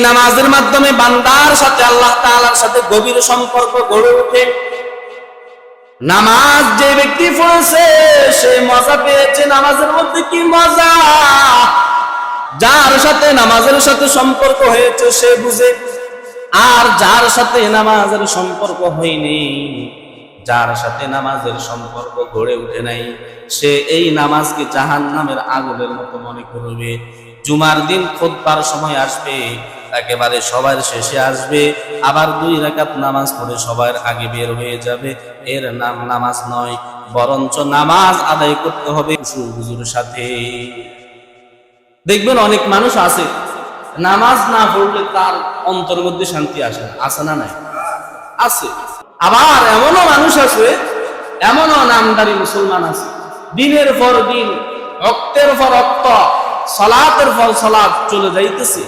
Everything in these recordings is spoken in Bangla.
নামাজের মাধ্যমে বান্দার সাথে আল্লাহ তাআলার সাথে গভীর সম্পর্ক গড়ে ওঠে। নামাজ যে ব্যক্তি পড়েছে সে মজা পেয়েছে। নামাজের মধ্যে কি মজা! যার সাথে নামাজের সাথে সম্পর্ক হয়েছে সে বুঝে। আর যার সাথে নামাজের সম্পর্ক হয়নি, যার সাথে নামাজের সম্পর্ক গড়ে উঠে নাই, সে এই নামাজকে জাহান্নামের আগুনের মতো মনে করবে। জুমার দিন খুতবার সময় আসবে, একেবারে সবার শেষে আসবে, আবার 2 রাকাত নামাজ পড়ে সবার আগে বের হয়ে যাবে। এর নাম নামাজ নয়, বরঞ্চ নামাজ আদায় করতে হবে হুজুরের সাথে। দেখবেন অনেক মানুষ আছে নামাজ না পড়লে তার অন্তরের মধ্যে শান্তি আসে না। আছে না? নাই? আছে। আবার এমনও মানুষ আছে, এমনও নামদারি মুসলমান আছে, দিনের পর দিন, রক্তের পর রক্ত, সালাতের পর সালাত চলে যাইতেছে,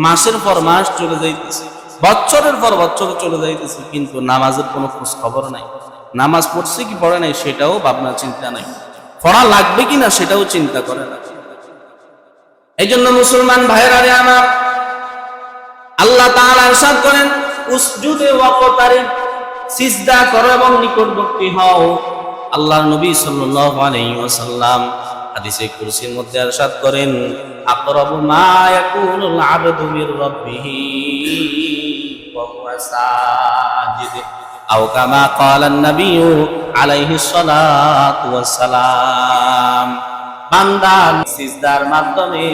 মাসের পর মাস চলে যাইতেছে, বছরের পর বছর চলে যাইতেছে, কিন্তু নামাজের কোনো খোঁজ খবর নাই। নামাজ পড়ছে কি পড়ে নাই সেটাও ভাবনা চিন্তা নাই, পড়া লাগবে কিনা সেটাও চিন্তা করে না। এই জন্য মুসলমান ভাইয়েরা রে আমার, আল্লাহ তাআলা ইরশাদ করেন, উসজুদে ওয়াকতারিব, সিজদা করো এবং নিকটবর্তী হও। আল্লাহর নবী সাল্লাল্লাহু আলাইহি ওয়াসাল্লাম হাদিসে কুরসির মধ্যে ইরশাদ করেন, আকরাবু মা ইয়াকুনুল আবদু মির রাব্বিহি ওয়া হুয়া সাজিদ, আও কামা ক্বালান নবিয়্যু আলাইহিস সালাতু ওয়াস সালাম। বান্দা সিজদার মাধ্যমে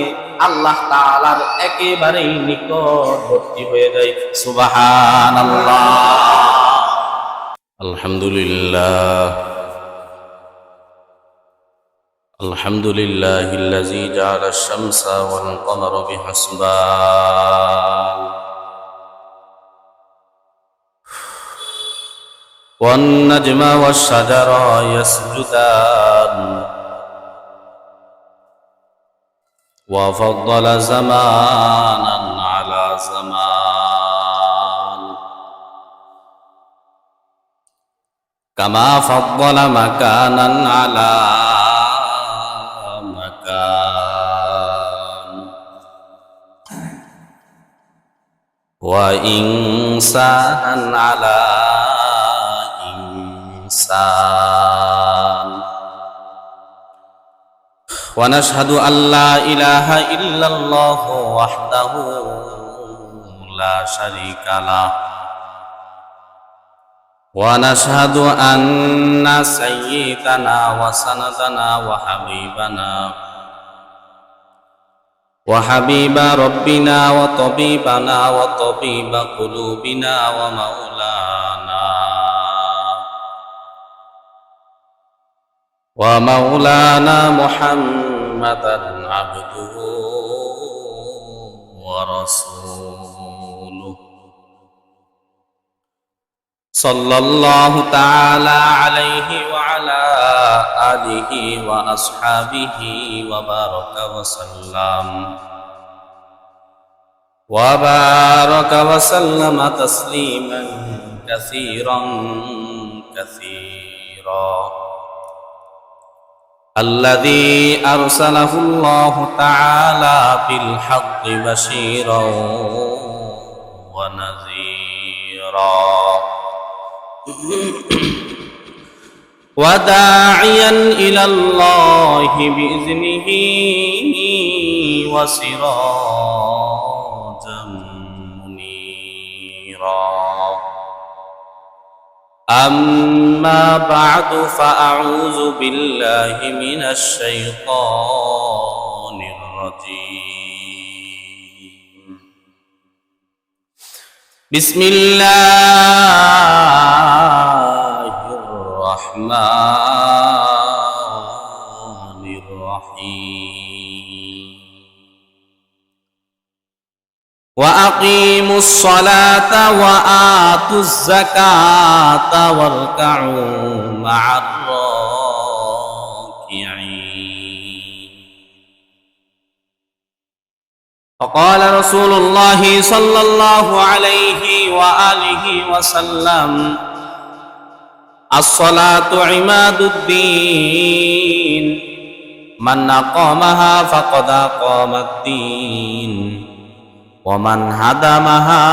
আল্লাহ তাআলার একেবারেই নিকটবর্তী হয়ে যায়। সুবহানাল্লাহ। আলহামদুলিল্লাহ, আলহামদুলিল্লাহিল্লাযী জাআলা আশ-শামসা ওয়াল কমারা বিহিসবান ওয়ান নাজমা ওয়াশ শাজারা ইয়াসজুদান وفضل زمانا على زمان كما فضل مكانا على مكان وإنسانا على إنسان ونشهد أن لا إله إلا الله وحده لا شريك له ونشهد أن سيدنا وسندنا وحبيب ربنا وطبيبنا وطبيب قلوبنا ومولانا محمدا عبده ورسوله صلى الله تعالى عليه وعلى آله وأصحابه وبارك وسلم تسليما كثيرا الذي أرسله الله تعالى بالحق بشيرا ونذيرا وداعيا إلى الله بإذنه وسراجا منيرا. أما بعد فأعوذ بالله من الشيطان الرجيم. بسم الله الرحمن الرحيم. وأقيموا الصلاة وآتوا الزكاة واركعوا مع الراكعين. فقال رسول الله صلى الله عليه وآله وسلم: الصلاة عماد الدين، من أقامها فقد أقام الدين، ومن هدمها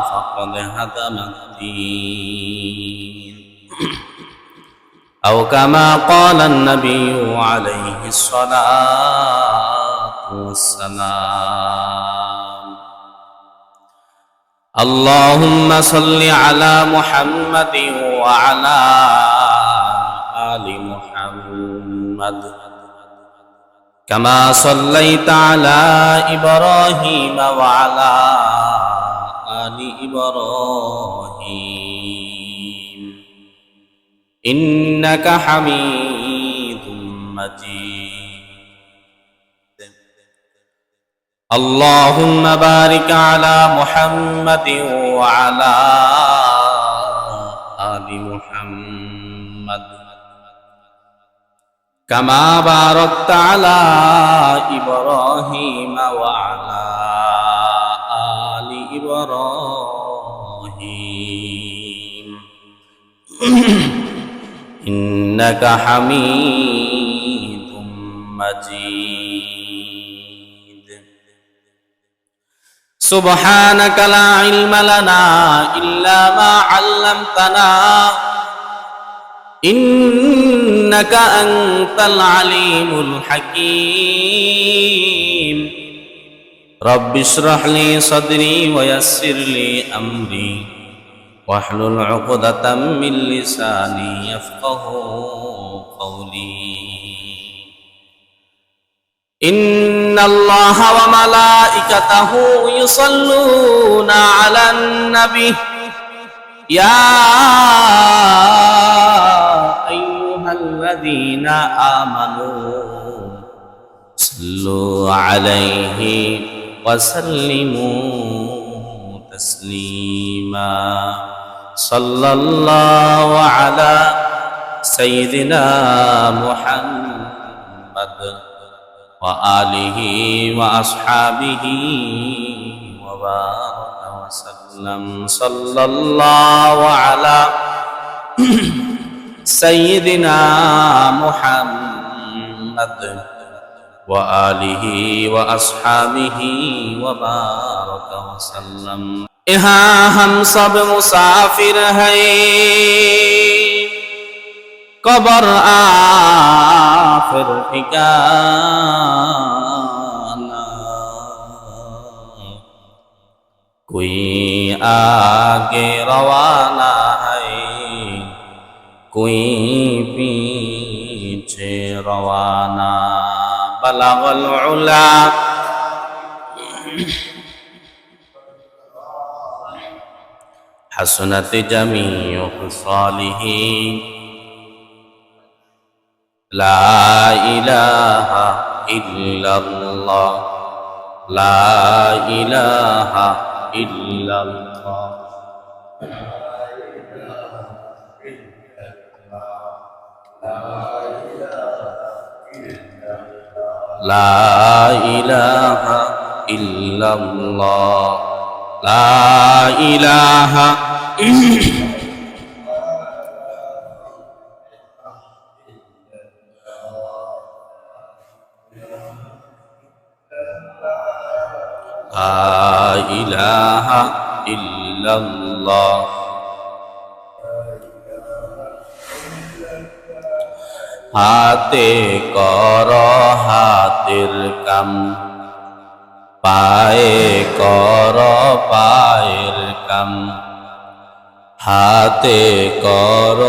فقد هدم الدين أو كما قال النبي عليه الصلاة والسلام اللهم صل على محمد وعلى آل محمد كما صليت على إبراهيم وعلى آل إبراهيم إنك حميد مجيد اللهم بارك على محمد وعلى آل محمد كما باركت على إبراهيم وعلى آل إبراهيم إنك حميد مجيد سبحانك لا علم لنا إلا ما علمتنا إنك أنت العليم الحكيم رب اشرح لي صدري ويسر لي أمري واحلل عقدة من لساني يفقه قولي إن الله وملائكته يصلون على النبي يا أيها الذين آمنوا صلوا عليه وسلموا تسليما صلى الله على سيدنا محمد وآله وأصحابه وبارك وسلم صلى الله على سيدنا محمد وآله وأصحابه وبارك وسلم यहाँ हम सब मुसाफिर हैं कब्र आखिर ठिकाना कोई आगे रवाना है कोई पीछे रवाना बलगल उला हसनत जमीउ खसालिही ला इलाहा इल्लल्लाह ला इलाहा इल्लल्लाह ला इलाहा इल्लल्लाह ला इलाहा لا إله إلا الله হাতে কর হাতের কাম পায়ে কর পায়ের কাম হাতে কর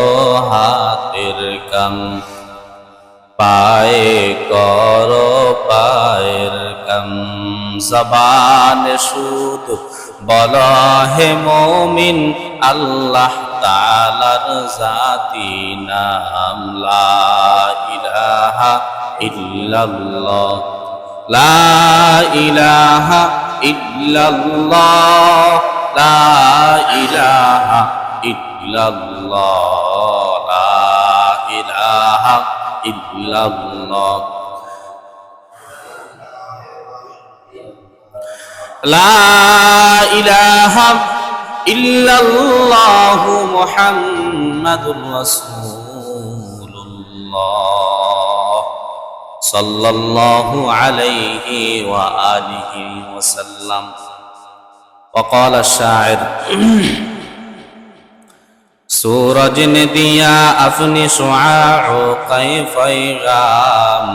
হাতের কাম পায়ে কর পায়ের কাম জবান শুধু বল হে মুমিন আল্লাহ তাআলার জাতি নাম লা ইলাহা ইল্লাল্লাহ লা ইলাহা ইল্লাল্লাহ লা ইলাহা ইল্লাল্লাহ লা ইলাহা ইল্লাল্লাহ লা ইলাহা ইল্লাল্লাহ মুহাম্মাদুর রাসূলুল্লাহ সাল্লাল্লাহু আলাইহি ওয়া আলিহি ওয়াসাল্লাম। وقال الشاعر सूरज ने दिया अपनी शुआओ कै पैगाम,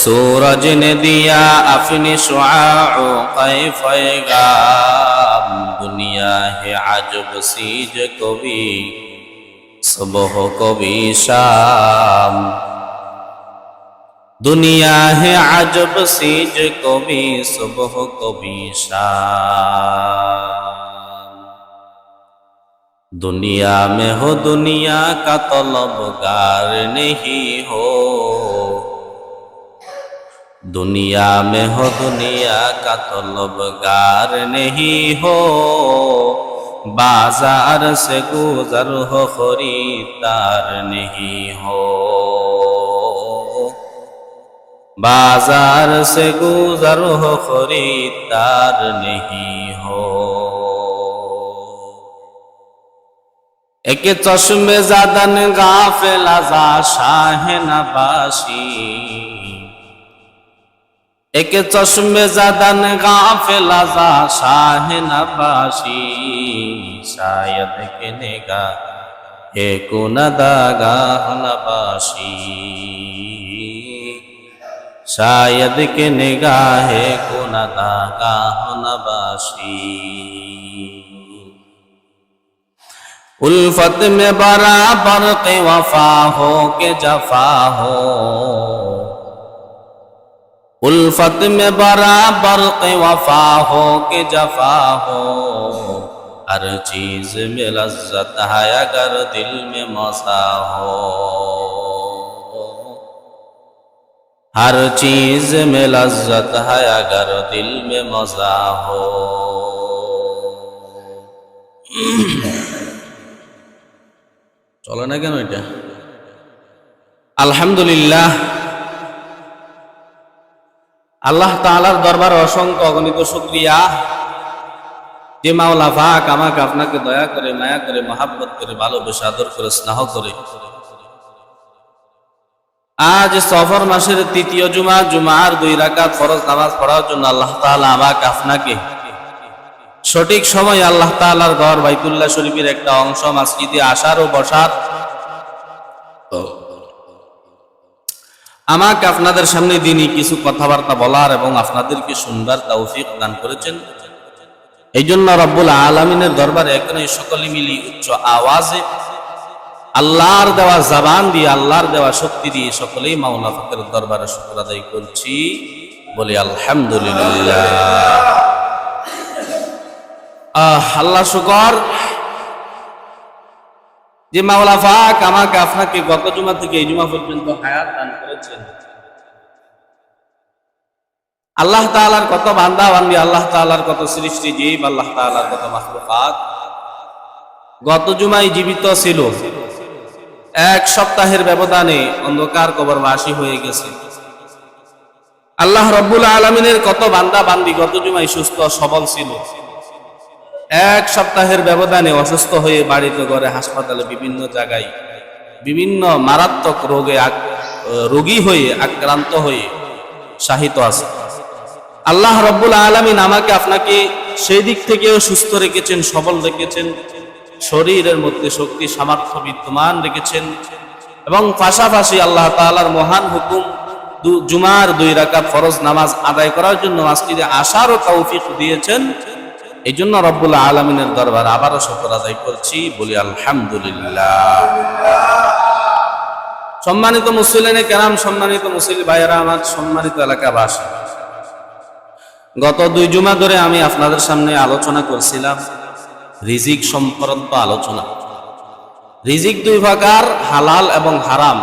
सूरज ने दिया अपनी शुआओ कै पैगाम, दुनिया है अजब सीज कभी सुबह कभी शाम, दुनिया है अजब सीज कभी सुबह कभी शाम। दुनिया में हो दुनिया का तलबगार नहीं हो, दुनिया में हो दुनिया का तलबगार नहीं हो, बाजार से गुजर हो खरीदार नहीं हो, बाजार से गुजर हो खरीदार नहीं हो। एक चश्मे ज़दन गाफिल आज़ा शाह नबाशी, एक चश्मे ज़दन गाफिल आज़ा शाह नबाशी, शायद के निगाह को नदागाह नबाशी, शायद के निगाह को नदागाह नबाशी। उल्फत में बराबर के वफा हो के जफा हो, उल्फत में बराबर के वफा हो के जफा हो, हर चीज में लज्जत है अगर दिल में मज़ा हो, हर चीज में लज्जत है अगर दिल में मज़ा हो। চলে না কেন এটা? আলহামদুলিল্লাহ, আল্লাহ তাআলার দরবারে অসংখ্য অগণিত শুকরিয়া যে মাওলা পাক আমাকে আপনাকে দয়া করে মায়া করে মহব্বত করে ভালোবেসে আদর করে স্নেহ করে আজ সফর মাসের তৃতীয় জুমা, জুমার 2 রাকাত ফরজ নামাজ পড়ার জন্য আল্লাহ তাআলা আমাকে আপনাকে সঠিক সময় আল্লাহ তাআলার ঘর বাইতুল্লাহ শরীফের একটা অংশ মসজিদে আসার ও বসার আমাকে আপনাদের সামনে দিনই কিছু কথাবার্তা বলার এবং আপনাদেরকে শুনবার তৌফিক দান করেছেন। এই জন্য রব্বুল আলামিনের দরবারে এখানে সকলে মিলি উচ্চ আওয়াজে আল্লাহর দেওয়া জবান দিয়ে আল্লাহর দেওয়া শক্তি দিয়ে সকলেই মাওলা পাকের দরবারে শুকর আদায় করছি, বলি আলহামদুলিল্লাহ। আল্লাহ শুকর যে মাওলা পাক আমাকে আপনাকে গত জুমা থেকে এই জুমা পর্যন্ত হায়াত দান করেছেন। আল্লাহ তাআলার কত বান্দা বান্দি, আল্লাহ তাআলার কত সৃষ্টি জীব, আল্লাহ তাআলার কত মাখলুকাত গত জুমায় জীবিত ছিল, 1 সপ্তাহের ব্যবধানে অন্ধকার কবরবাসী হয়ে গেছে। আল্লাহ রব্বুল আলামিনের কত বান্দা বান্দি গত জুমায় সুস্থ সবল ছিল, 1 সপ্তাহের ব্যবধানে অসুস্থ হয়ে বাড়িতে ঘরে হাসপাতালে বিভিন্ন জায়গায় বিভিন্ন মারাত্মক রোগী হয়ে আক্রান্ত হয়ে শাহিত আছে। আল্লাহ রব্বুল আলামিন আমাকে আপনাকে সেই দিক থেকেও সুস্থ রেখেছেন, সবল রেখেছেন, শরীরের মধ্যে শক্তি সামর্থ্য বিদ্যমান রেখেছেন এবং পাশাপাশি আল্লাহ তাআলার মহান হুকুম জুমার 2 রাকাত ফরজ নামাজ আদায় করার জন্য মসজিদে আসারও তৌফিক দিয়েছেন। এই জন্য রব্বুল আলামিনের দরবার আবারও শুকর আদায় করছি, বলি আলহামদুলিল্লাহ। সম্মানিত মুসলিনে কেরাম, সম্মানিত মুসলিম ভাইয়েরা আমার, সম্মানিত এলাকাবাসী, গত 2 জুমা ধরে আমি আপনাদের সামনে আলোচনা করছিলাম রিজিক সম্পর্কিত আলোচনা। রিজিক 2 প্রকার, হালাল এবং হারাম।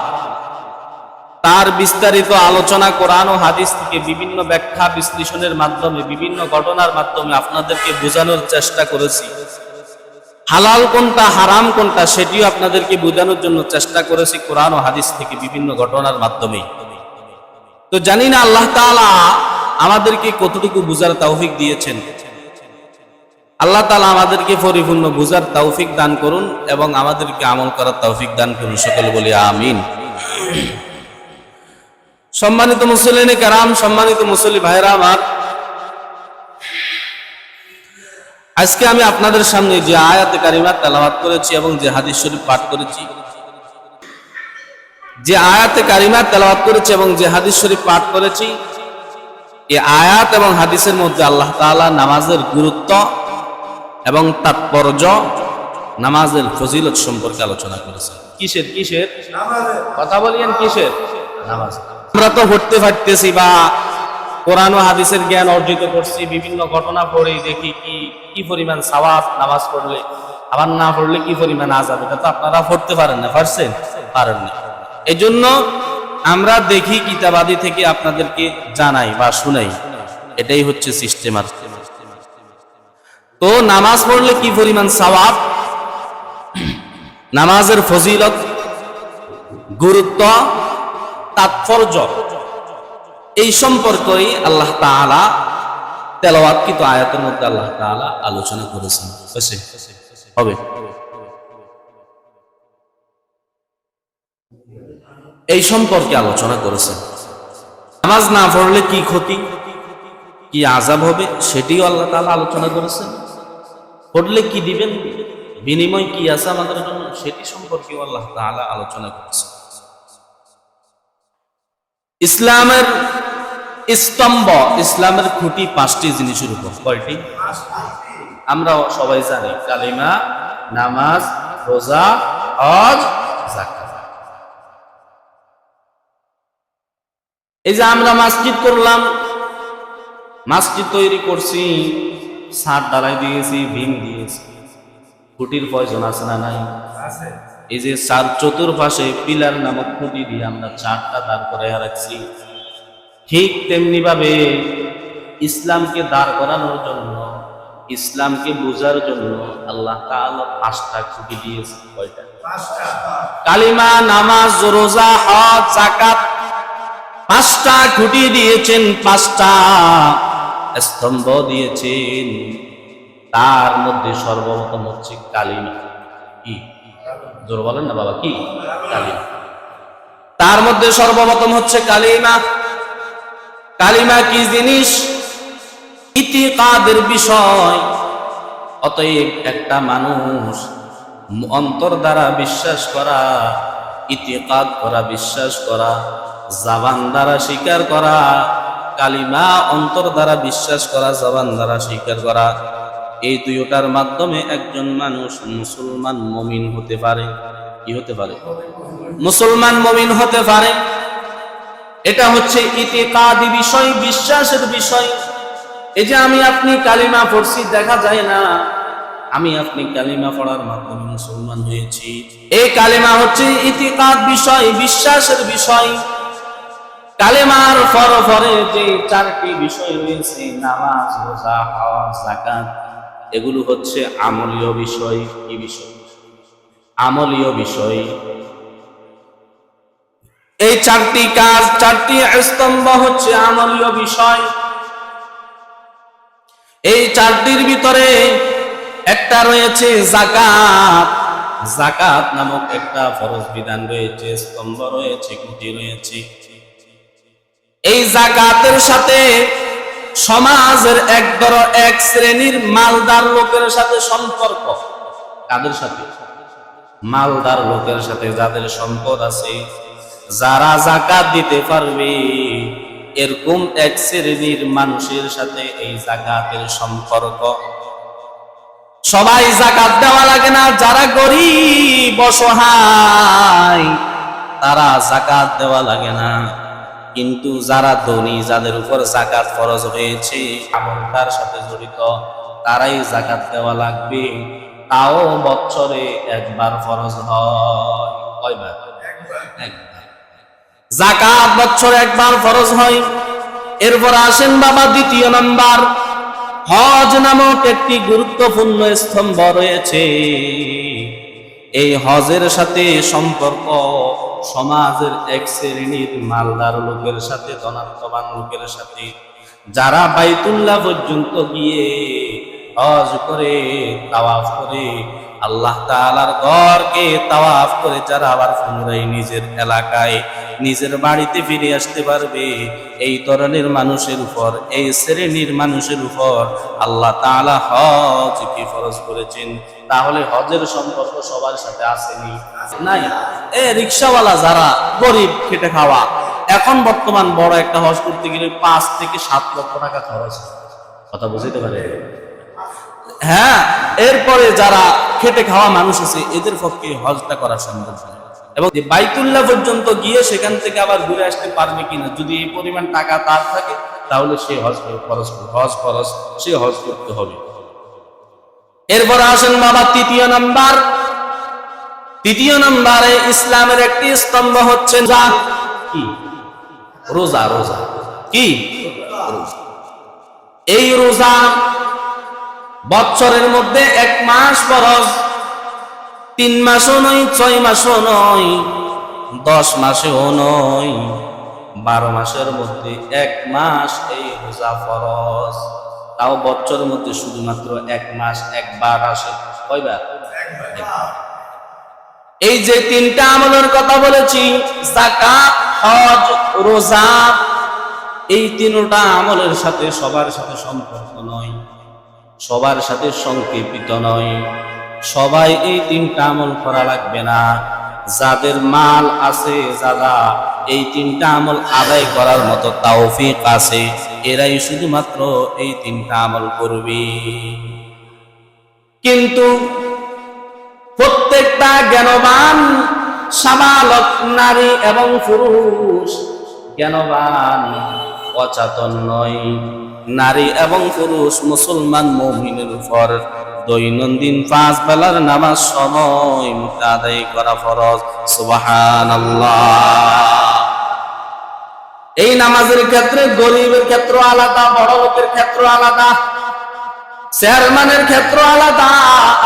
তার বিস্তারিত আলোচনা কোরআন ও হাদিস থেকে বিভিন্ন ব্যাখ্যা বিশ্লেষণের মাধ্যমে বিভিন্ন ঘটনার মাধ্যমে আপনাদেরকে বোঝানোর চেষ্টা করেছি। হালাল কোনটা হারাম কোনটা সেটিও আপনাদেরকে বোঝানোর জন্য চেষ্টা করেছি কোরআন ও হাদিস থেকে বিভিন্ন ঘটনার মাধ্যমে। তো জানি না আল্লাহ তাআলা আমাদেরকে কতটুকু বুঝার তৌফিক দিয়েছেন। আল্লাহ তাআলা আমাদেরকে পরিপূর্ণ বুঝার তৌফিক দান করুন এবং আমাদেরকে আমল করার তৌফিক দান করুন, সকলে বলি আমিন। সম্মানিত মুসল্লিনে কেরাম, সম্মানিত মুসল্লি ভাইরা আমার, আজকে আমি আপনাদের সামনে যে আয়াতে কারিমা তেলাওয়াত করেছি এবং যে হাদিস শরীফ পাঠ করেছি, যে আয়াতে কারিমা তেলাওয়াত করেছি এবং যে হাদিস শরীফ পাঠ করেছি, এই আয়াত এবং হাদিসের মধ্যে আল্লাহ তাআলা নামাজের গুরুত্ব এবং তাৎপর্য, নামাজের ফজিলত সম্পর্কে আলোচনা করেছেন। কিসের কিসের কথা বলিয়েন, কিসের? নামাজ। আমরা তো হটতে পারতেছি বা কোরআন ও হাদিসের জ্ঞান অর্জিত করছি, বিভিন্ন ঘটনা পড়ে দেখি কি পরিমাণ সওয়াব নামাজ পড়লে, আবার না পড়লে কি পরিমাণ আযাব। এটা তো আপনারা পড়তে পারেন না, পারছেন? পারেন না। এই জন্য আমরা দেখি কিতাবাদি থেকে আপনাদেরকে জানাই বা শুনাই, এটাই হচ্ছে সিস্টেম। আর তো নামাজ পড়লে কি পরিমাণ সওয়াব, নামাজের ফজিলত, গুরুত্ব, তাৎপর্য, এই সম্পর্কেই আল্লাহ তাআলা তেলাওয়াতকৃত আয়াতের মধ্যে আল্লাহ তাআলা আলোচনা করেছেন। হবে এই সম্পর্কে আলোচনা করেছেন। নামাজ না পড়লে কি ক্ষতি, কি আযাব হবে, সেটিও আল্লাহ তাআলা আলোচনা করেছেন। পড়লে কি দিবেন, বিনিময় কি আছে আমাদের জন্য, সেটি সম্পর্কেও আল্লাহ তাআলা আলোচনা করেছেন। ইসলামের স্তম্ভ, ইসলামের খুঁটি 5টি জিনিসের উপর। কয়টি? আমরা সবাই জানি, কালিমা, নামাজ, রোজা, হজ, যাকাত। এই যে আমরা মসজিদ করলাম, মসজিদ তৈরি করছি, ছাদ ঢালাই দিয়েছি, বিম দিয়েছি, খুঁটির প্রয়োজন আছে না নাই? এই যে চার চতুর্পাশে পিলার নামক খুঁটি দিয়ে আমরা চারটা দাঁড় করে রাখছি, ঠিক তেমনি ভাবে ইসলামকে দাঁড় করানোর জন্য, ইসলামকে বোঝার জন্য আল্লাহ তাআলা 5টা খুঁটি দিয়েছে। কয়টা? 5টা। কালিমা, নামাজ, রোজা, হজ, যাকাত, 5টা খুঁটি দিয়েছেন, 5টা স্তম্ভ দিয়েছেন। তার মধ্যে সর্বপ্রথম হচ্ছে কালিমা। কি? জোর বলেন না বাবা, কি? কালিমা। তার মধ্যে সর্বপ্রথম হচ্ছে কালিমা। কালিমা কি জিনিস? ইতিকাদের বিষয়। অতএব একটা মানুষ অন্তর দ্বারা বিশ্বাস করা, ইতিকাদ করা, বিশ্বাস করা, জবান দ্বারা স্বীকার করা, কালিমা অন্তর দ্বারা বিশ্বাস করা, জবান দ্বারা স্বীকার করা, এই দুইটার মাধ্যমে একজন মানুষ মুসলমান মুমিন হতে পারে। কি হতে পারে? মুসলমান মুমিন হতে পারে। এটা হচ্ছে ইতিকাদি বিষয়, বিশ্বাসের বিষয়। এই যে আমি আপনি কালিমা পড়ছি, দেখা যায় না আমি আপনি কালিমা পড়ার মাধ্যমে মুসলমান হয়েছি। এই কালিমা হচ্ছে ইতিকাদ বিষয়, বিশ্বাসের বিষয়। কালেমার পরে যে 4টি বিষয় রয়েছে, নামাজ, রোজা, হজ, যাকাত, এগুলো হচ্ছে আমলীয় বিষয়। কি বিষয়? আমলীয় বিষয়। এই 4টি কাজ, 4টি স্তম্ভ হচ্ছে আমলীয় বিষয়। এই 4টির ভিতরে একটা রয়েছে যাকাত। যাকাত নামক একটা ফরজ বিধান রয়েছে, স্তম্ভ রয়েছে, খুঁটি রয়েছে। এই যাকাতের সাথে সমাজের এক শ্রেণীর মালদার লোকের সাথে সম্পর্ক। কাদের সাথে? মালদার লোকের সাথে, যাদের সম্পদ আছে, যারা যাকাত দিতে পারবে, এরকম এক শ্রেণীর মানুষের সাথে এই যাকাতের সম্পর্ক। সবাই যাকাত দেওয়া লাগে না। যারা গরিব অসহায়, তারা যাকাত দেওয়া লাগে না। কিন্তু যারা ধনী, যাদের উপর যাকাত ফরজ হয়েছে, আমলটার সাথে জড়িত, তারাই যাকাত দেওয়া লাগবে। তাও বছরে একবার ফরজ হয়। কয়বার? একবার। যাকাত বছরে একবার ফরজ হয়। এরপর আসেন বাবা দ্বিতীয় নাম্বার, হজ নামক একটি গুরুত্বপূর্ণ স্তম্ভ রয়েছে। এই হজের সাথে সম্পর্ক সমাজের এক শ্রেণীর মালদার লোকের সাথে, ধনাত্মবান লোকের সাথে, যারা বাইতুল্লাহ পর্যন্ত গিয়ে হজ করে তাওয়াফ করে আল্লাহ তাআলার ঘরকে তাওয়াফ করে যারা আবার পুনরায় নিজের এলাকায় নিজের বাড়িতে ফিরে আসতে পারবে, এই ধরনের মানুষের উপর, এই শ্রেণীর মানুষের উপর আল্লাহ তাআলা হজ কি ফরজ করেছেন। তাহলে হজের সম্পর্ক সবার সাথে আসেনি? নাই। রিকশাওয়ালা যারা গরিব খেটে খাওয়া, এখন বর্তমান বড় একটা হজ করতে গেলে 5 থেকে 7 লক্ষ টাকা খরচ। কথা বুঝতে পারে? হ্যাঁ, এরপরে যারা খেটে খাওয়া মানুষ আছে এদের পক্ষে হজটা করা সম্ভব নয়। এবং বাইতুল্লাহ পর্যন্ত গিয়ে সেখান থেকে আবার ঘুরে আসতে পারবে কিনা, যদি এই পরিমাণ টাকা তার থাকে তাহলে সে হজ খরচ সে হজ করতে হবে। এরপর আসেন বাবা তৃতীয় নম্বরে ইসলামের একটি স্তম্ভ হচ্ছে রোজা। কি রোজা? এই রোজা বছরের মধ্যে 1 মাস ফরজ, 3 মাসও নয়, 6 মাসও নয়, 10 মাসেও নয়, 12 মাসের মধ্যে 1 মাস এই রোজা ফরজ। তাও বছরের মধ্যে শুধুমাত্র 1 মাস একবার আসে। কয়বার? এই যে 3টা আমলের কথা বলেছি, যাকাত, হজ, রোজা, এই 3টা আমলের সাথে সবার সাথে সম্পর্ক নয়, সবার সাথে সংক্ষেপিত নয়, সবাই এই 3টা আমল করা লাগবে না। যাদের মাল আছে, যারা এই 3টা আমল আদায় করার মতো তৌফিক আছে, এরাই শুধুমাত্র এই 3টা আমল করবে। কিন্তু প্রত্যেকটা জ্ঞানবান সাবালক নারী এবং পুরুষ, জ্ঞানবান অচেতন নয় নারী এবং পুরুষ মুসলমান মুমিনের উপর দৈনন্দিন 5 বেলার নামাজ সময় মতো আদায় করা ফরজ। সুবহানাল্লাহ। এই নামাজের ক্ষেত্রে গরিবের ক্ষেত্র আলাদা, বড় লোকের ক্ষেত্র আলাদা, চেয়ারম্যানের ক্ষেত্র আলাদা,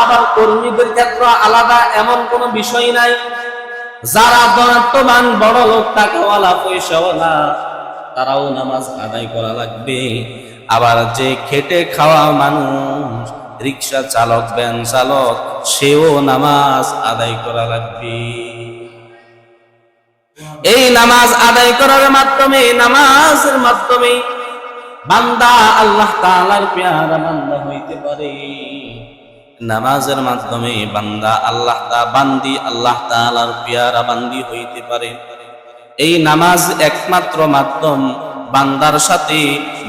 আবার কর্মীদের ক্ষেত্র আলাদা, এমন কোনো বিষয় নাই। যারা ধনাত্মবান, বড় লোক, টাকাওয়ালা, পয়সাওয়ালা, তারাও নামাজ আদায় করা লাগবে। আবার যে খেটে খাওয়া মানুষ, রিক্সা চালক, ভ্যান চালক, সেও নামাজ আদায় করা লাগবে। এই নামাজ আদায় করার মাধ্যমে, নামাজের মাধ্যমে বান্দা আল্লাহ তাআলার পেয়ারা বান্দা হইতে পারে। নামাজের মাধ্যমে বান্দা আল্লাহ তাআলার পেয়ারা বান্দি হইতে পারে। এই নামাজ একমাত্র মাধ্যম বান্দার সাথে,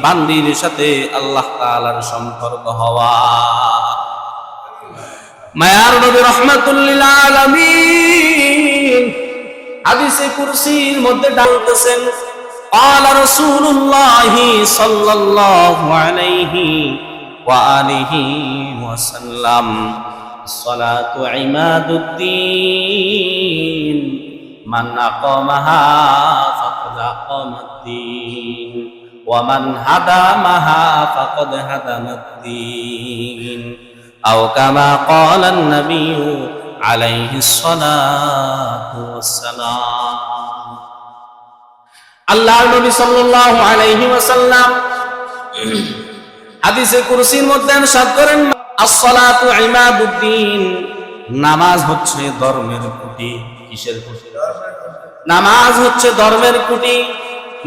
বান্দির সাথে আল্লাহ তাআলার সম্পর্ক হওয়া। মায়ার নবী রাহমাতুল লিল আলামিন হাদিসে কুরসির মধ্যে বলতেছেন, قال رسول الله صلى الله عليه وآله وسلم الصلاة عماد الدين من أقامها فقد أقام الدين ومن هدمها فقد هدم الدين أو كما قال النبي عليه الصلاة والسلام। আল্লাহর নবী সাল্লাল্লাহু আলাইহি ওয়াসাল্লাম হাদিসে কুরসির মধ্যে ইরশাদ করেন, as-salatu ইমাদুদ্দিন, নামাজ হচ্ছে ধর্মের খুঁটি। কিসের খুঁটি? নামাজ হচ্ছে ধর্মের খুঁটি।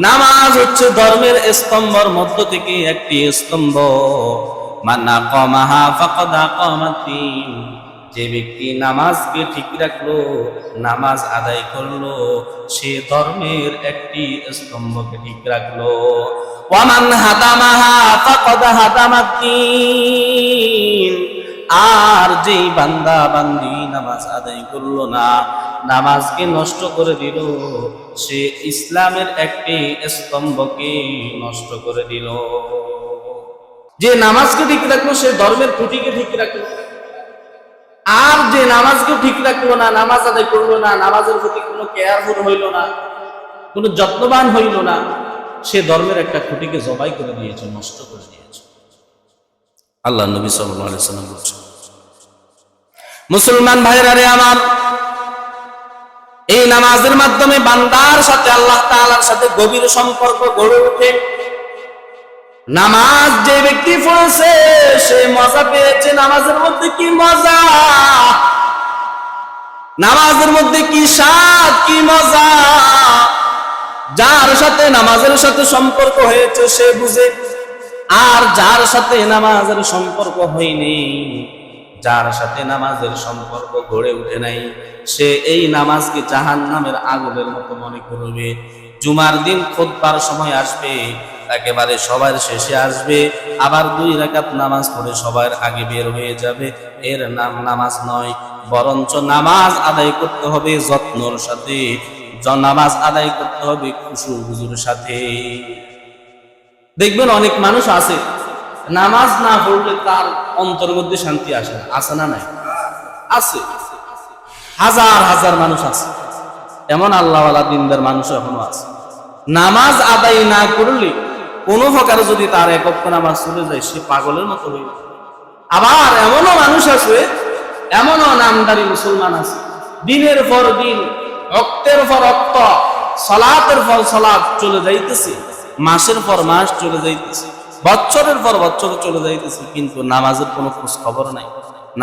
নামাজ হচ্ছে ধর্মের স্তম্ভের মধ্য থেকে একটি স্তম্ভ। মান আকামাহা ফাকাদ আকামাদ্দিন, যে ব্যক্তি নামাজকে ঠিক রাখলো, নামাজ আদায় করলো, সে ধর্মের একটি স্তম্ভকে ঠিক রাখলো। ওয়ামান হাদামাহা ফাকাদ হাদামাদ্দিন, আর যেই বান্দা বান্দি নামাজ আদায় করলো না, নামাজকে নষ্ট করে দিল, সে ইসলামের একটি স্তম্ভকে নষ্ট করে দিল। যে নামাজকে ঠিক রাখলো সে ধর্মের খুঁটিকে ঠিক রাখলো, আর যে নামাজকে ঠিক রাখলো না, নামাজ আদায় করলো না, নামাজের প্রতি কোনো কেয়ারফুল হইল না, কোনো যত্নবান হইল না, সে ধর্মের একটা খুঁটিকে জবাই করে দিয়েছে, নষ্ট করে দিয়েছে। আল্লাহ নবী সাল্লাল্লাহু আলাইহি ওয়াসাল্লাম বলেছেন, মুসলমান ভাইরা রে আমার, এই নামাজের মাধ্যমে বান্দার সাথে আল্লাহ তাআলার সাথে গভীর সম্পর্ক গড়ে ওঠে। নামাজ যে ব্যক্তি পড়েছে সে মজা পেয়েছে। নামাজের মধ্যে কি মজা, নামাজের মধ্যে কি স্বাদ, কি মজা। যার সাথে নামাজের সাথে সম্পর্ক হয়েছে সে বুঝে, আর যার সাথে নামাজের সম্পর্ক হয়নি, যার সাথে নামাজের সম্পর্ক গড়ে উঠে নাই, সে এই নামাজকে জাহান্নামের আগুনের মতো মনে করবে। জুমার দিন খুতবার সময় আসবে, একেবারে সবার শেষে আসবে, আবার 2 রাকাত নামাজ পড়ে সবার আগে বের হয়ে যাবে। এর নাম নামাজ নয়, বরঞ্চ নামাজ আদায় করতে হবে যত্নর সাথে, নামাজ আদায় করতে হবে খুশু হুজুর সাথে। দেখবেন অনেক মানুষ আছে নামাজ না পড়লে তার অন্তরের মধ্যে শান্তি আসে না। আছে না নাই? আছে, হাজার হাজার মানুষ আছে এমন আল্লাহওয়ালা দিনদার মানুষ এখনো আছে। নামাজ আদায় না করলে কোনো প্রকারে যদি তার এক ওয়াক্ত নামাজ চলে যায়, সে পাগলের মতো হয়ে যায়। আবার এমনও মানুষ আছে, এমনও নামদারি মুসলমান আছে, দিনের পর দিন, রক্তের পর রক্ত, সালাতের পর সালাত চলে যাইতেছে, মাসের পর মাস চলে যাইতেছে, বছরের পর বছর চলে যাইতেছে, কিন্তু নামাজের কোনো খোঁজ খবর নাই।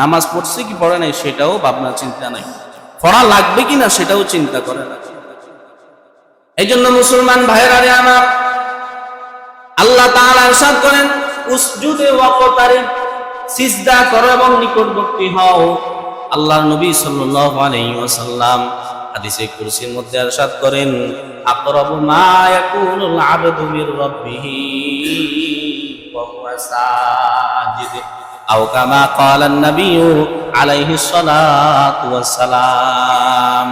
নামাজ পড়ছে কি পড়ে নাই সেটাও ভাবনা চিন্তা নাই, পড়া লাগবে কিনা সেটাও চিন্তা করে না। এই জন্য মুসলমান ভাইয়েরা রে আমার, আল্লাহ তাআলা ইরশাদ করেন, উসজুদে ওয়াকতারিব, সিজদা করো এবং নিকটবর্তী হও। আল্লাহর নবী সাল্লাল্লাহু আলাইহি ওয়াসাল্লাম হাদিসে কুরসির মধ্যে ইরশাদ করেন, আকরাবু মা ইয়াকুনুল আবদু মির রাব্বিহি ওয়া হুয়া সাজিদ, আও কামা ক্বালান নাবিয়্যু আলাইহিস সালাতু ওয়াস সালাম।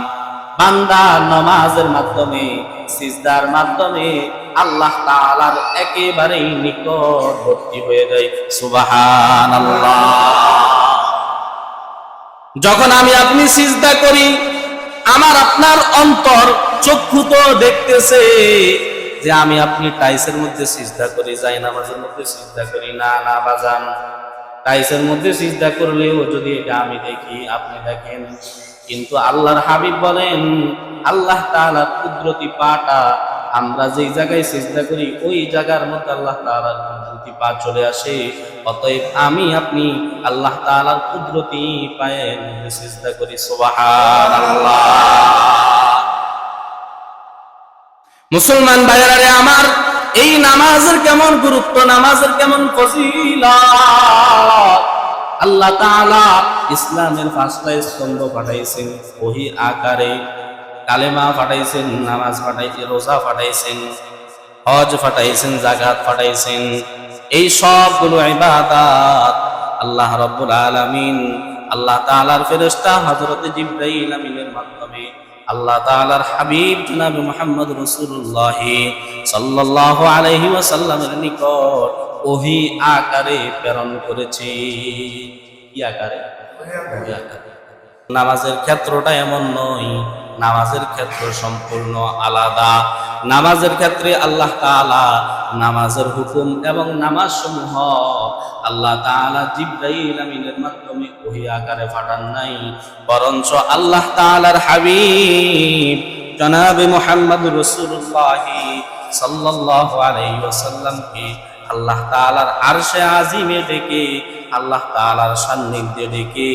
বান্দা নামাজের মাধ্যমে, সিজদার মাধ্যমে আল্লাহ তাআলার একেবারেই নিকটবর্তী হয়ে যায়। সুবহানাল্লাহ। যখন আমি আপনি সিজদা করি, আমার আপনার অন্তর চক্ষু তো দেখতেছে যে আমি আপনি টাইসের মধ্যে সিজদা করি, যাই নামাজের মধ্যে সিজদা করি। না না বাজান, টাইসের মধ্যে সিজদা করলেও যদি এটা আমি দেখি, আপনি দেখেন, কিন্তু আল্লাহর হাবিব বলেন, আল্লাহ তাআলার কুদরতি পাটা আমরা যেই জায়গায় সিজদা করি ওই জায়গার মধ্যে আল্লাহ তাআলার কুদরতি পা চলে আসে। অতএব আমি আপনি আল্লাহ তাআলার কুদরতি পায়ের মধ্যে সিজদা করি। সুবহানাল্লাহ। মুসলমান ভাইয়েরা রে আমার, এই নামাজের কেমন গুরুত্ব, নামাজের কেমন ফজিলত। আল্লাহ তাআলা ইসলামের 5টা স্তম্ভ পাঠাইছেন ওহী আকারে, কালেমা পাঠাইছেন, নামাজ পাঠাইছেন, রোজা পাঠাইছেন, হজ পাঠাইছেন, যাকাত পাঠাইছেন। এই সবগুলো ইবাদত আল্লাহ রাব্বুল আলামিন, আল্লাহ তাআলার ফেরেশতা হযরত জিবরাইল আমিনের মাধ্যমে আল্লাহ তাআলার হাবিব জনাব মুহাম্মদ রাসূলুল্লাহ সাল্লাল্লাহু আলাইহি ওয়াসাল্লামের নিকট ওহী আকারে প্রেরণ করেছে। কি আকারে? ওহী আকারে। নামাজের ক্ষেত্রটা এমন নয়, নামাজের ক্ষেত্র সম্পূর্ণ আলাদা। নামাজের ক্ষেত্রে আল্লাহ তাআলা নামাজের হুকুম এবং নামাজ সমূহ আল্লাহ তাআলা জিবরাইল আমিনের মাধ্যমে ওহী আকারে পাঠান নাই, বরঞ্চ আল্লাহ তাআলার হাবিব জনাবে মুহাম্মদ রাসূলুল্লাহ সাল্লাল্লাহু আলাইহি ওয়াসাল্লামকে আল্লাহ তাআলার আরশে আজিমে ডেকে, আল্লাহ তাআলার সান্নিধ্যে ডেকে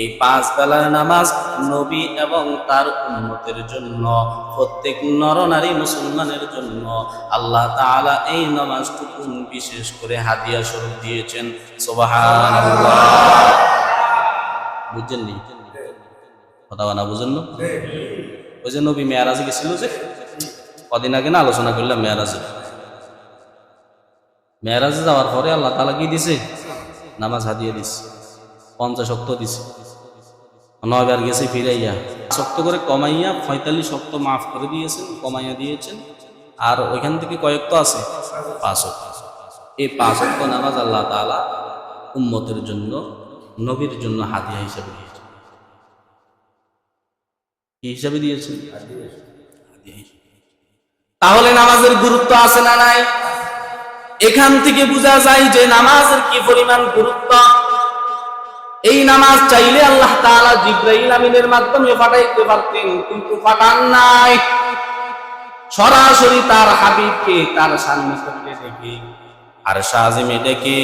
এই 5 বেলার নামাজ নবী এবং তার উম্মতের জন্য, প্রত্যেক নরনারী মুসলমানের জন্য আল্লাহ তাআলা এই নামাজটুকু বিশেষ করে হাদিয়া স্বরূপ দিয়েছেন। সুবহানাল্লাহ। বুঝছেন নি কথা? না বুঝেন না? ওই যে নবী মেরাজে গেছিল, যে কদিন আগে না আলোচনা করলাম মেরাজে। মেরাজে যাওয়ার পরে আল্লাহ তাআলা কি দিছে? নামাজ হাদিয়া দিছে, 50 ওয়াক্ত দিছে। 9 বার গেছে ফিরাইয়া, শক্ত করে কমাইয়া 45 ওয়াক্ত মাফ করে দিয়েছেন, কমাইয়া দিয়েছেন। আর ওইখান থেকে কয়েকটা আছে 5 ওয়াক্ত। এই 5 ওয়াক্ত নামাজ আল্লাহ তাআলা উম্মতের জন্য, নবীর জন্য হাদিয়া হিসেবে দিয়েছেন। কি হিসাবে দিয়েছেন? তাহলে নামাজের গুরুত্ব আছে না নাই? এখান থেকে বোঝা যায় যে নামাজের কি পরিমাণ গুরুত্ব। এই নামাজ চাইলে আল্লাহ তাআলা জিবরাইল আমিনের মাধ্যমে পাঠাইতে পারতেন, কিন্তু পাঠান নাই। সরাসরি তার হাবিবকে তার সান্নিধ্যে ডেকে আর শাহজিমে ডেকে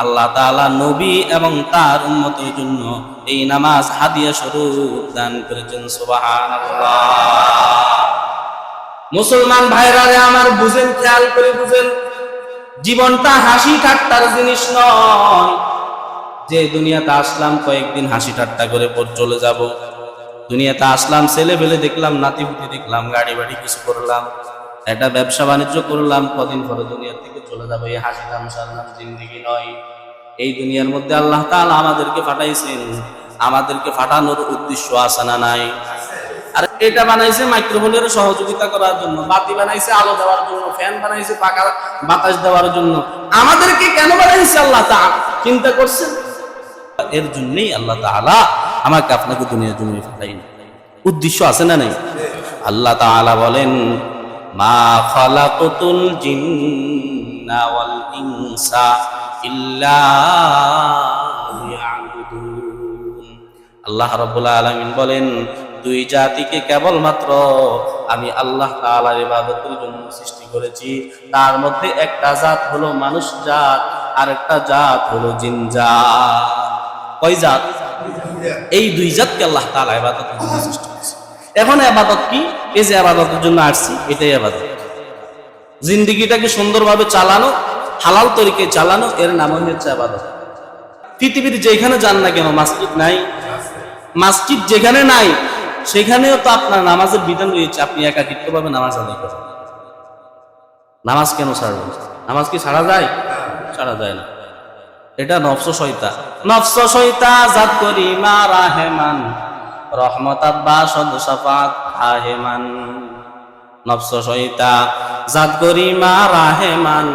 আল্লাহ তাআলা নবী এবং তার উম্মতের জন্য এই নামাজ হাদিয়া স্বরূপ দান করেছেন। সুবহানাল্লাহ। মুসলমান ভাইরা রে আমার, বুঝেন, খেয়াল করে বুঝেন, জীবনটা হাসি ঠাট্টার জিনিস নয়। যে দুনিয়াতে আসলাম কয়েকদিন হাসি ঠাট্টা করে পর চলে যাব। দুনিয়াতে আসলাম, ছেলে পেলে দেখলাম, নাতিপুতি দেখলাম, গাড়ি বাড়ি কিছু করলাম, একটা ব্যবসা বাণিজ্য করলাম, কদিন পরে দুনিয়া থেকে চলে যাবো। এই হাসি তামাশার নাম জিন্দেগি নয়। এই দুনিয়ার মধ্যে আল্লাহ তাআলা আমাদেরকে পাঠাইছেন, আমাদেরকে পাঠানোর উদ্দেশ্য আছে না নাই? আর এটা বানাইছে মাইক্রোফোনের সহযোগিতা করার জন্য, বাতি বানাইছে আলো দেওয়ার জন্য, ফ্যান বানাইছে পাকা বাতাস দেওয়ার জন্য। আমাদেরকে কেন বানাইছে আল্লাহ তাআলা চিন্তা করছেন? এর জন্যই আল্লাহ তাআলা আমাকে আপনাকে দুনিয়ার জন্য পাঠাইনি। উদ্দেশ্য আছে না নাই? আল্লাহ তাআলা বলেন, মা খালাকতুল জিন্না ওয়াল ইনসা ইল্লা লিয়াবুদুন। আল্লাহ রাব্বুল আলামিন বলেন, দুই জাতিকে কেবলমাত্র আমি আল্লাহ তাআলার ইবাদতের জন্য সৃষ্টি করেছি। তার মধ্যে একটা জাত হলো মানুষ জাত, আর একটা জাত হলো জিন জাত। কয় জাত? এই দুই জাতকে আল্লাহ তাআলা ইবাদতের জন্য সৃষ্টি করেছে। এখন ইবাদত কি? এই যে ইবাদতের জন্য আসছি, এটাই ইবাদত। জিন্দেগিটাকে সুন্দরভাবে চালানো, হালাল তরিকায় চালানো, এর নাম হচ্ছে ইবাদত। পৃথিবীর যেখানে যান না কেন, মসজিদ নাই, মসজিদ যেখানে নাই সেখানেও তো আপনার নামাজের বিধান রয়েছে। আপনি একাকিত্বভাবে নামাজ আদায় করেন। নামাজ কেন ছাড়বেন? নামাজ কি ছাড়া যায়? ছাড়া যায় না। এটা নফস শয়তা, নফস শয়তা জাত করি মা রাহেমান রহমতাত বাসদ শাফাত আহেমান। নফস শয়তা জাত করি মা রাহেমান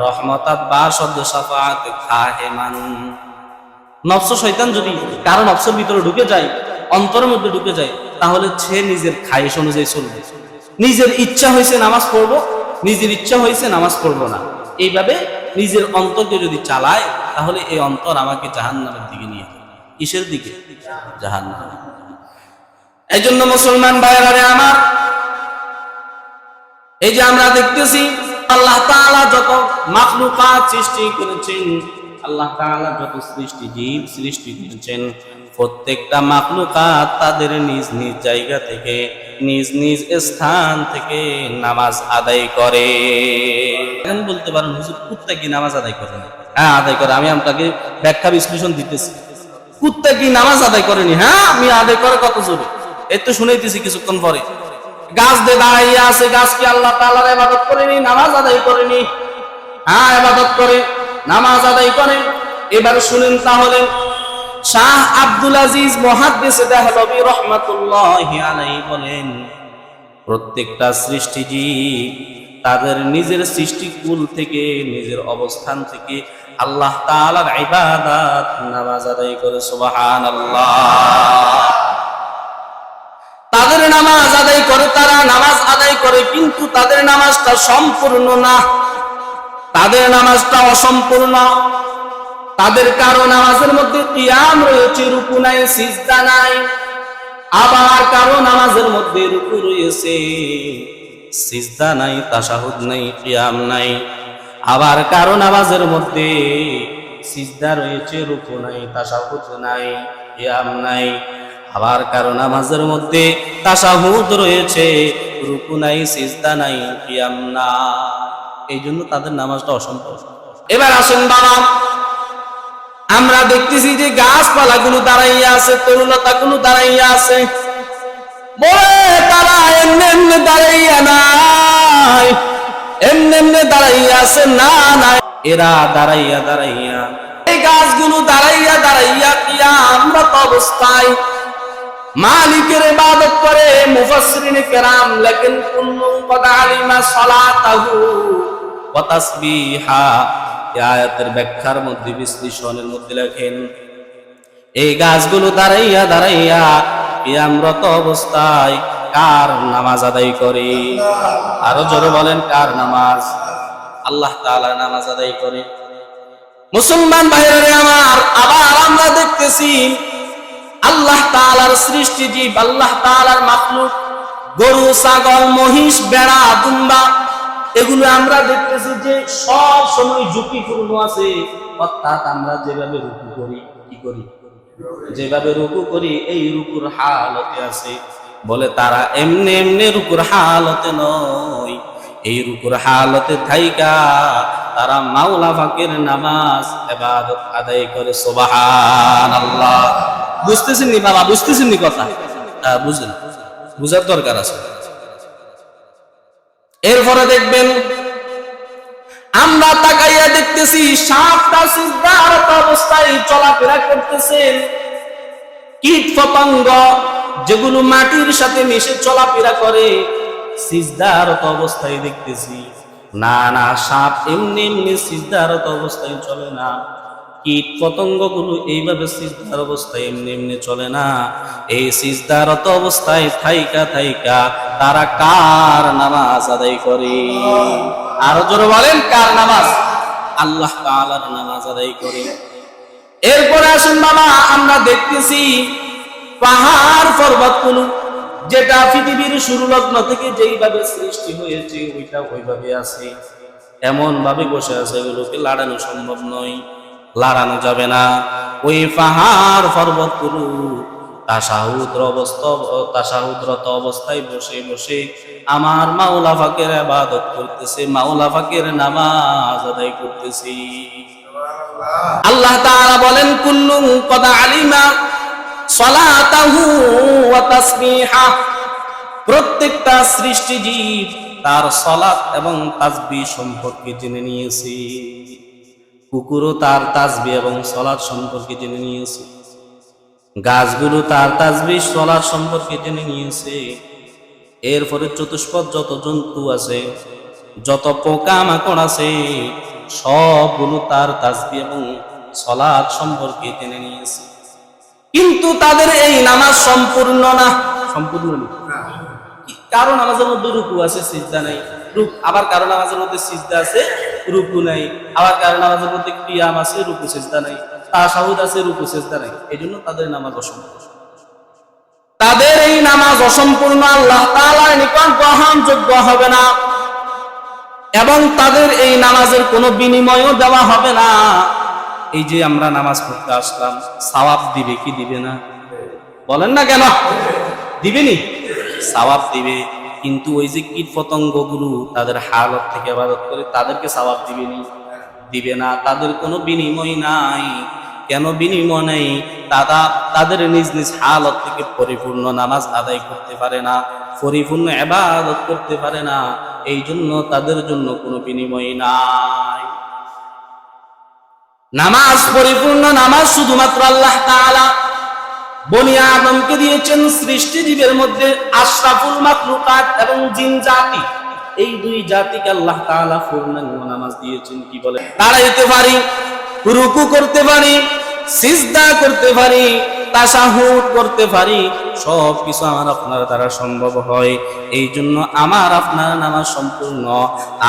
রহমতাত বাসদ শাফাত আহেমান। নফস শয়তান যদি কারো নফসের ভিতরে ঢুকে যায়, অন্তরের মধ্যে ঢুকে যায়, তাহলে সে নিজের খায়েশ অনুযায়ী চলবে। নিজের ইচ্ছা হয়েছে নামাজ পড়বো, নিজের ইচ্ছা হয়েছে নামাজ পড়বো না, এইভাবে নিজের অন্তরকে যদি চালায়, তাহলে এই অন্তর আমাকে জাহান্নামের দিকে নিয়ে যাবে। কিসের দিকে? জাহান্নাম। এই জন্য মুসলমান ভাইরা আমার, এই যে আমরা দেখতেছি আল্লাহ তাআলা যত মাখলুকাত সৃষ্টি করেছেন, আল্লাহ তাআলা যত সৃষ্টি জীব সৃষ্টি করেছেন, প্রত্যেকটা মাখলুকাত তাদের নিজ নিজ জায়গা থেকে, নিজ নিজ স্থান থেকে নামাজ আদায় করে। এখন বলতে পারেন, হুজুর কুত্তা কি নামাজ আদায় করে না? হ্যাঁ আদায় করে। আমি আপনাকে ব্যাখ্যা বিশ্লেষণ দিতেছি। কুত্তা কি নামাজ আদায় করেনি? হ্যাঁ, আমি আদায় করে কত জোরে, এই তো শুনাইতেছি কিছুক্ষণ পরে। গাছ দিয়ে দাঁড়াইয়া আছে, গাছ কি আল্লাহ তাআলার ইবাদত করেনি? নামাজ আদায় করেনি? হ্যাঁ ইবাদত করে, নামাজ আদায় করে। এবারে শুনেন তাহলে, শাহ আব্দুল আজিজ মুহাদ্দিস দেহলভী রাহমাতুল্লাহি আলাইহি বলেন, প্রত্যেকটা সৃষ্টিজীব তাদের নিজের সৃষ্টিকুল থেকে, নিজের অবস্থান থেকে আল্লাহ তাআলার ইবাদত নামাজ আদায় করে। সুবহানাল্লাহ। তাদের নামাজ আদায় করে, তারা নামাজ আদায় করে, কিন্তু তাদের নামাজটা সম্পূর্ণ না, তাদের নামাজটা অসম্পূর্ণ। তাদের কারো নামাজের মধ্যে কিয়াম রয়েছে, রুকু নাই, সিজদা নাই। আবার কারো নামাজের মধ্যে রুকু রয়েছে, সিজদা নাই, তাশাহুদ নাই, কিয়াম নাই। আবার কারো নামাজের মধ্যে সিজদা রয়েছে, রুকু নাই, তাশাহুদ নাই, কিয়াম নাই। আবার কারো নামাজের মধ্যে তাশাহুদ রয়েছে, রুকু নাই, সিজদা নাই, কিয়াম না। এই জন্য তাদের নামাজটা অসম্পূর্ণ। এবার আসেন বাবা, আমরা দেখতেছি যে গাছপালা গুলো দাঁড়াইয়া আছে, তরুলতা গুলো দাঁড়াইয়া আছে, বলে তারা এমনি এমনি দাঁড়াইয়া নাই, এমনি এমনি দাঁড়াইয়া আছে না, না, এরা দাঁড়াইয়া দাঁড়াইয়া, এই গাছগুলো দাঁড়াইয়া দাঁড়াইয়া কিয়ামত অবস্থায় মালিকের ইবাদত করে। মুফাসসিরিনে কেরাম লেখেন, কুল্লু কদ আলিমা সালাতাহু ওয়া তাসবিহা। এই আয়াতের ব্যাখ্যার মধ্যে, বিশ্লেষণের মধ্যে লেখেন, এই গাছগুলো দাঁড়াইয়া দাঁড়াইয়া কিয়ামরত অবস্থায় কার নামাজ আদায় করে? আরো জোরে বলেন, কার নামাজ? আল্লাহ তাআলার নামাজ আদায় করে। মুসলমান ভাইরা আমার, আবার আমরা দেখতেছি আল্লাহ তাআলার সৃষ্টি জীব, আল্লাহ তাআলার মাখলুক, গরু, ছাগল, মহিষ, ভেড়া, দুম্বা, এগুলো আমরা দেখতেছি যে সব সময় ঝুঁকিপূর্ণ আছে। অর্থাৎ আমরা যেভাবে রুকু করি, কি করি, যেভাবে রুকু করি এই রুকুর হালতে আছে। বলে তারা এমনি এমনি রুকুর হালতে নয়, এই রুকুর হালতে থাইকা তারা মাওলা পাকের নামাজ ইবাদত আদায় করে। সুবহানাল্লাহ। বুঝতেছেন নি বাবা? বুঝতেছেন নি কথা? বুঝেন, বুঝার দরকার আছে। এরপরে দেখবেন আমরা তাকাইয়া দেখতেছি সাতটা সিজদারত অবস্থায় চলাফেরা করতেছেন। কীট পতঙ্গ যেগুলো মাটির সাথে মিশে চলাফেরা করে সিজদারত অবস্থায় দেখতেছি। না না, সাপ এমনি এমনি সিজদারত অবস্থায় চলে না। কীট পতঙ্গগুলো এইভাবে সিজদার অবস্থায় এমনি এমনি চলে না। এই সিজদারত অবস্থায় থাইকা থাইকা তারা কার নামাজ আদায় করে? আরো জোরে বলেন, কার নামাজ? আল্লাহ তাআলার নামাজ আদায় করে। এরপরে আসুন বাবা, আমরা দেখতেছি পাহাড় পর্বতগুলো যেটা পৃথিবীর শুরু লগ্ন থেকে যেইভাবে সৃষ্টি হয়েছে ওইটা ওইভাবে আছে, এমন ভাবে বসে আছে, এগুলোকে লাড়ানো সম্ভব নয়, লাড়ানো যাবে না। ওই পাহাড় পর্বতগুলো তাশাহুদরত অবস্থায় বসে বসে আমার মাওলা পাকের ইবাদত করতেছে, মাওলা পাকের নামাজ আদায় করতেছে। আল্লাহ তাআলা বলেন কুল্লুন কদ আলিমা সালাতাহু ওয়া তাসবিহা, প্রত্যেকটা সৃষ্টিজীব তার সালাত এবং তাসবিহ সম্পর্কে জেনে নিয়েছে। কুকুরও তার তাসবিহ এবং সালাত সম্পর্কে জেনে নিয়েছে, গাছগুলো তার তাসবিহ সালাত সম্পর্কে জেনে নিয়েছে। এরপরে চতুষ্পদ যত জন্তু আছে, যত পোকামাকড় আছে, সবগুলো তার তাসবিহ এবং সালাত সম্পর্কে জেনে নিয়েছে। কিন্তু তাদের এই নামাজ সম্পূর্ণ না, সম্পূর্ণ না। কারো নামাজের মধ্যে রুকু আছে, সিজদা নাই। আবার কারো নামাজের মধ্যে সিজদা আছে, রুকু নাই। আবার কারো নামাজের মধ্যে কিয়াম আছে, রুকু সিজদা নাই। তাশাহুদ আছে, রুকু সিজদা নাই। এজন্য তাদের নামাজ অসম্পূর্ণ। তাদের এই নামাজ অসম্পূর্ণ, আল্লাহ তাআলার নিকট গ্রহণযোগ্য হবে না, এবং তাদের এই নামাজের কোনো বিনিময়ও দেওয়া হবে না। এই যে আমরা নামাজ পড়তে আসলাম, সওয়াব দিবে কি দিবে না? বলেন না কেন? দিবেনি? সওয়াব দিবে। কিন্তু ওই যে কীট পতঙ্গগুলো তাদের হালত থেকে ইবাদত করে, তাদেরকে সওয়াব দিবেনি? দিবে না। তাদের কোনো বিনিময় নাই। কেন বিনিময় নেই? তাদের নিজ নিজ হালত থেকে পরিপূর্ণ নামাজ আদায় করতে পারে না, পরিপূর্ণ ইবাদত করতে পারে না। এই জন্য তাদের জন্য কোনো বিনিময় নাই। নামাজ পরিপূর্ণ নামাজ শুধুমাত্র আল্লাহ তাআলা বনি আদমকে দিয়েছেন। সৃষ্টিজীবের মধ্যে আশরাফুল মাখলুকাত এবং জিন জাতি, এই দুই জাতিকে আল্লাহ তাআলা পূর্ণাঙ্গ নামাজ দিয়েছেন। কি বলে? দাঁড়াইতে পারি, রুকু করতে পারি, সিজদা করতে পারি, তাশাহুদ করতে পারি, সব কিছু আমার আপনার দ্বারা সম্ভব হয়। এই জন্য আমার আপনার নামাজ সম্পূর্ণ।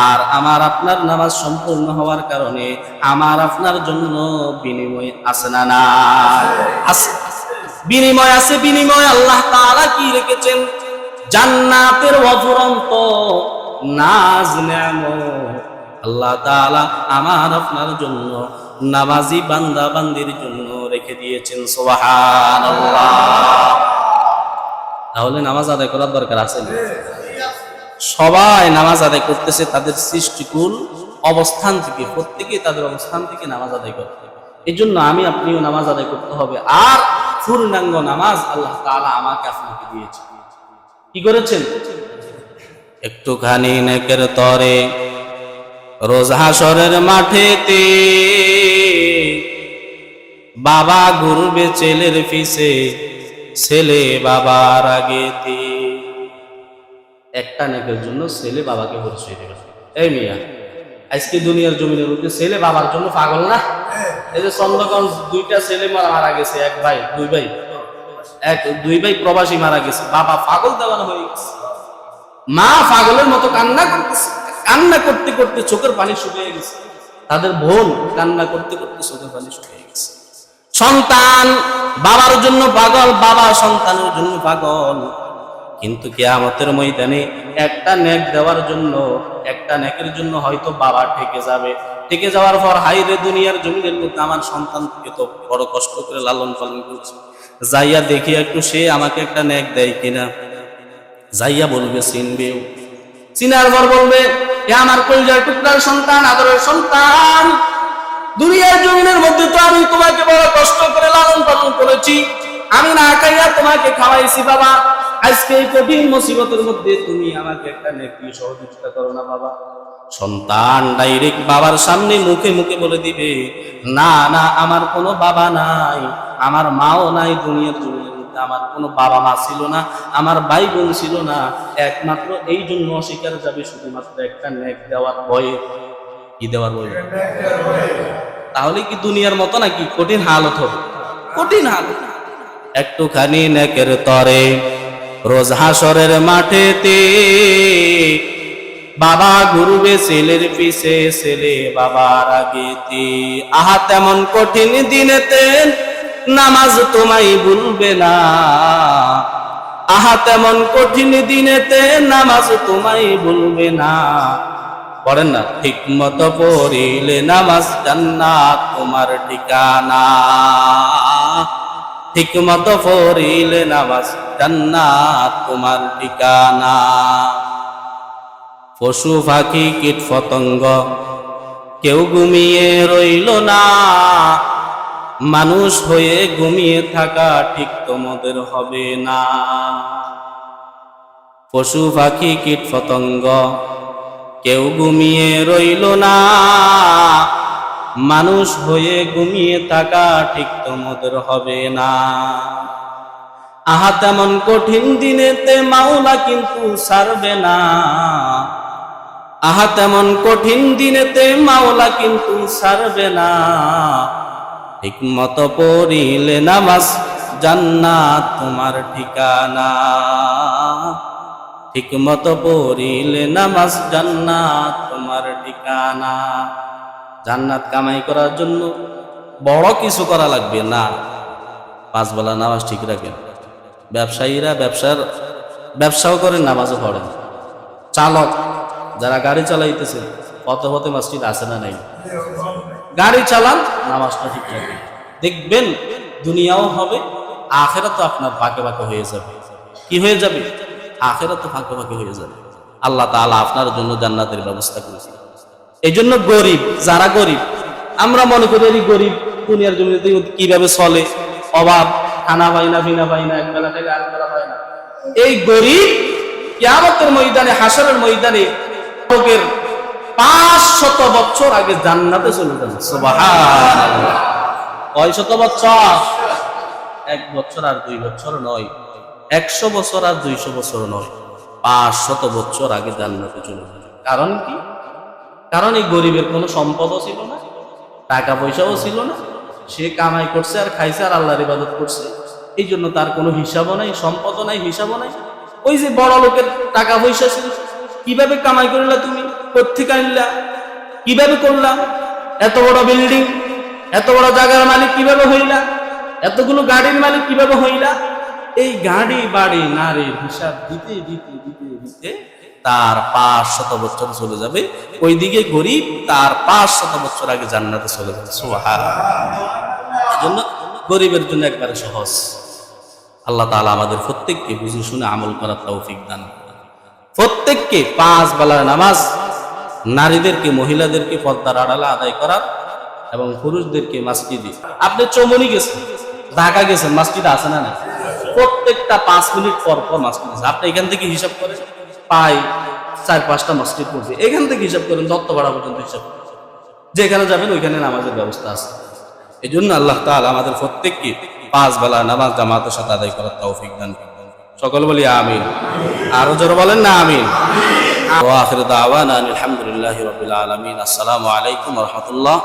আর আমার আপনার নামাজ সম্পূর্ণ হওয়ার কারণে আমার আপনার জন্য বিনিময় আছে না? না, আছে। বিনিময় আছে। বিনিময় আল্লাহ তাআলা কি রেখেছেন? জান্নাতের অফুরন্ত নাজ নেয়ামত আল্লাহ তাআলা আমার আপনার জন্য, নামাজি বান্দা বান্দির জন্য রেখে দিয়েছেন। সুবহানাল্লাহ। তাহলে নামাজ আদায় করার দরকার আছে না? সবাই নামাজ আদায় করতেছে তাদের সৃষ্টিকুল অবস্থান থেকে, প্রত্যেকেই তাদের অবস্থান থেকে নামাজ আদায় করতে। এই জন্য আমি আপনিও নামাজ আদায় করতে হবে। আর পূর্ণাঙ্গ নামাজ আল্লাহ তাআলা আমাকে আপনাকে দিয়েছে। কি করেছেন? একটুখানি নেকের তরে রোজ হাসরের মাঠেতে বাবা ঘুরবে ছেলের পিছে, ছেলে বাবার আগেতে। একটা নেকের জন্য ছেলে বাবাকে পরিচয় দেবে। এই মিয়া, আজকে দুনিয়ার জমিনের মধ্যে ছেলে বাবার জন্য পাগল না? এই যে চন্দ্রগঞ্জ দুইটা ছেলে মারা গেছে, এক ভাই দুই ভাই প্রবাসী মারা গেছে, বাবা পাগল দেওয়ানো হয়ে গেছে। মা পাগলের মতো কান্না করতেছে, কান্না করতে করতে চোখের পানি শুকিয়ে গেছে। তাদের বোন কান্না করতে করতে চোখের পানি শুকিয়ে গেছে। সন্তান বাবার জন্য পাগল, বাবা সন্তানের জন্য পাগল। কিন্তু কিয়ামতের ময়দানে একটা নেক দেওয়ার জন্য, একটা নেকের জন্য হয়তো বাবা ঠেকে যাবে। ঠেকে যাওয়ার পর হাইরে দুনিয়ার জমিনের মধ্যে আমার সন্তানকে তো বড় কষ্ট করে লালন পালন করছে, যাইয়া দেখি একটু সে আমাকে একটা নেক দেয় কিনা। যাইয়া বলবে, চিনবেও, চিনার পর বলবে, এ আমার কলিজার টুকরার সন্তান, আদরের সন্তান, দুনিয়ার জমিনের মধ্যে তো আমি তোমাকে বড় কষ্ট করে লালন পালন করেছি, আমি না খাইয়া তোমাকে খাওয়াইছি বাবা, আজকে এই কঠিন মুসিবতের মধ্যে তুমি আমাকে একটা নেকি সহযোগিতা করো না বাবা। সন্তান ডাইরেক্ট বাবার সামনে মুখে মুখে বলে দিবে, না না, আমার কোনো বাবা নাই, আমার মাও নাই, দুনিয়ার জমিনের মধ্যে আমার কোনো বাবা মা ছিল না, আমার ভাই বোন ছিল না, একমাত্র এই জন্য অস্বীকার যাবে শুধুমাত্র একটা নেক দেওয়ার ভয়ে। কি দেওয়ার ভয়ে? তাহলে কি দুনিয়ার মতো নাকি কঠিন হালত হবে? কঠিন হালত। একটুখানি নেকের তরে রোজ হাসরের মাঠেতে বাবা ঘুরবে ছেলের পিছে, ছেলে বাবার আগেতে। আহা তেমন কঠিন দিনেতে নামাজ তোমায় ভুলবে না, আহা তেমন কঠিন দিনেতে নামাজ তোমায় ভুলবে না। পড়েন না, ঠিক মতো পড়িলে নামাজ জান্নাত তোমার ঠিকানা, ঠিক মতো পড়িলে নামাজ জান্নাত তোমার ঠিকানা। পশু পাখি কীট পতঙ্গ কেউ ঘুমিয়ে রইল না, মানুষ হয়ে ঘুমিয়ে থাকা ঠিক তোমাদের হবে না। পশু পাখি কীট পতঙ্গ কেউ ঘুমিয়ে রইল না, মানুষ হয়ে ঘুমিয়ে থাকা ঠিক তোমাদের হবে না। আহা তেমন কঠিন দিনেতে মাওলা কিন্তু ছাড়বে না, আহা তেমন কঠিন দিনেতে মাওলা কিন্তু ছাড়বে না। ঠিক মতো পড়িলে নামাজ জান্নাত তোমার ঠিকানা, ঠিক মতো পড়িলে নামাজ জান্নাত তোমার ঠিকানা। জান্নাত কামাই করার জন্য বড় কিছু করা লাগবে না, 5 বেলা নামাজ ঠিক রাখেন। ব্যবসায়ীরা ব্যবসাও করেন, নামাজও পড়েন। চালক যারা গাড়ি চালাইতেছে, পথে পথে মসজিদ আছে না নাই? গাড়ি চালান, নামাজটা ঠিক রাখেন, দেখবেন দুনিয়াও হবে, আখিরাতও আপনার ভাগে ভাগে হয়ে যাবে। কি হয়ে যাবে? আখিরাতও ভাগে ভাগে হয়ে যাবে। আল্লাহ তাআলা আপনার জন্য জান্নাতের ব্যবস্থা করেছেন। এই জন্য গরিব, যারা গরিব, আমরা মনে করি এই গরিব দুনিয়ার জমিতে কিভাবে চলে, অভাব, খানা পাই না, পিনা পাই না, এক বেলা থেকে আরেক বেলা পাই না। এই গরিব কিয়ামতের ময়দানে, হাসরের ময়দানে লোকের 500 বছর আগে জান্নাতে চলে যাবে। সুবহানাল্লাহ। কয় শত বছর? 1 বছর আর 2 বছর নয়, 100 বছর আর 200 বছর নয়, 500 বছর আগে জান্নাতে চলে যাবে। কারণ কি? কারণ এই গরিবের কোনো সম্পদও ছিল না, টাকা পয়সাও ছিল না, সে কামাই করছে আর খাইছে আর আল্লাহর ইবাদত করছে। এই জন্য তার কোনো হিসাবও নাই, সম্পদও নাই, হিসাবও নাই। ওই যে বড় লোকের টাকা পয়সা ছিল, কিভাবে কামাই করলা তুমি, কোত্থেকে আনলা, কিভাবে করলা, এত বড় বিল্ডিং, এত বড় জায়গার মালিক কিভাবে হইলা, এতগুলো গাড়ির মালিক কিভাবে হইলা? এই গাড়ি বাড়ি নারীর হিসাব দিতে দিতে দিতে দিতে তার 500 বছর চলে যাবে। ওইদিকে গরিব তার 500 বছর আগে জান্নাতে চলে যাবে। সুবহানাল্লাহ। এজন্য গরিবের জন্য একবারে সহজ। আল্লাহ তাআলা আমাদের প্রত্যেককে বুঝে শুনে আমল করার তৌফিক দান করেন। প্রত্যেককে 5 বেলার নামাজ, নারীদেরকে, মহিলাদেরকে পর্দার আড়ালে আদায় করার, এবং পুরুষদেরকে মসজিদে। আপনি চৌমনি গেছেন, ঢাকা গেছেন, মসজিদ আছে না? প্রত্যেকটা 5 মিনিট পর পর মসজিদ আছে। আপনি এখান থেকে হিসাব করেন, প্রায় 4-5টা মসজিদ পড়ছে। এখান থেকে হিসাব করেন, দত্তপাড়া পর্যন্ত হিসাব করেন, যেখানে যাবেন ওইখানে নামাজের ব্যবস্থা আছে। এই জন্য আল্লাহ তাআলা আমাদের প্রত্যেককে 5 বেলা নামাজ জামাতের সাথে আদায় করার তৌফিক দান করুন। সকল বলি আমিন। আরো জোরে বলেন না আমিন। ওয়া আখিরু দাওয়ানা আলহামদুলিল্লাহি রাব্বিল আলামিন। আসসালামু আলাইকুম ওয়া রাহমাতুল্লাহ।